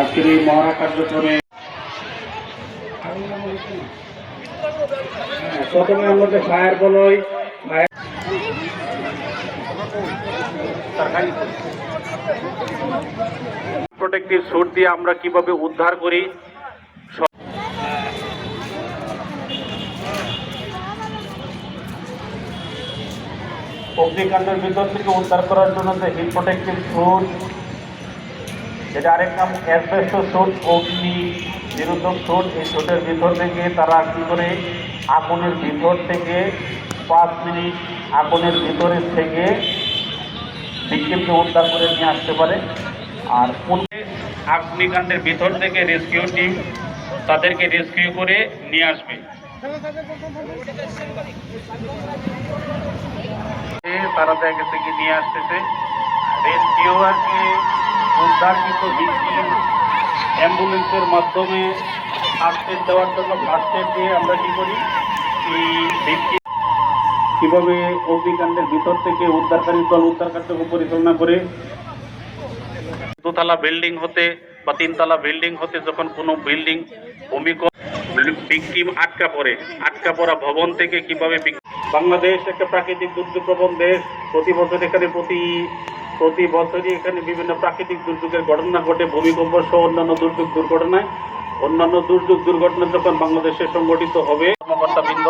আজকের এই মহড়া কার্যক্রমে প্রথমে আমাদের ফায়ার বলই প্রোটেক্টিভ স্যুট দিয়ে আমরা কিভাবে উদ্ধার করি, অগ্নিকাণ্ডের ভিতর থেকে উদ্ধার করার জন্য যে হিট প্রোটেক্টিভ স্যুট, যেটা আরেক নাম অ্যাসবেস্টস স্যুট, অগ্নি নিরোধক স্যুট, এই স্যুটের ভিতর থেকে তারা কী করে আগুনের ভিতর থেকে 5 মিনিট আগুনের ভিতরে থেকে ভিকটিমকে উদ্ধার করে নিয়ে আসতে পারে। আর অগ্নিকাণ্ডের ভিতর থেকে রেস্কিউ টিম তাদেরকে রেস্কিউ করে নিয়ে আসবে। তারা দেখা গেছে কি নিয়ে আসতেছে রেস্কিউয়ারকে উদ্ধারকৃত ভিকটিম অ্যাম্বুলেন্সের মাধ্যমে ফার্স্ট এড দেওয়ার জন্য ফার্স্ট এড দিয়ে আমরা কী করি, এই ভিকটিম কীভাবে অগ্নিকাণ্ডের ভিতর থেকে উদ্ধারকারী দল উদ্ধার কার্যক্রম পরিচালনা করে। দোতলা বিল্ডিং হতে বা 3তলা বিল্ডিং হতে যখন কোনো বিল্ডিং ভূমিকম্প ভিকটিম আটকা পড়া ভবন থেকে কিভাবে। বাংলাদেশ একটা প্রাকৃতিক দুর্যোগ প্রবণ দেশ। প্রতি বছরই এখানে বিভিন্ন প্রাকৃতিক দুর্যোগের ঘটনা ঘটে, ভূমিকম্প সহ অন্যান্য দুর্ঘটনা যখন বাংলাদেশে সংঘটিত হবে, কর্মকর্তাবৃন্দ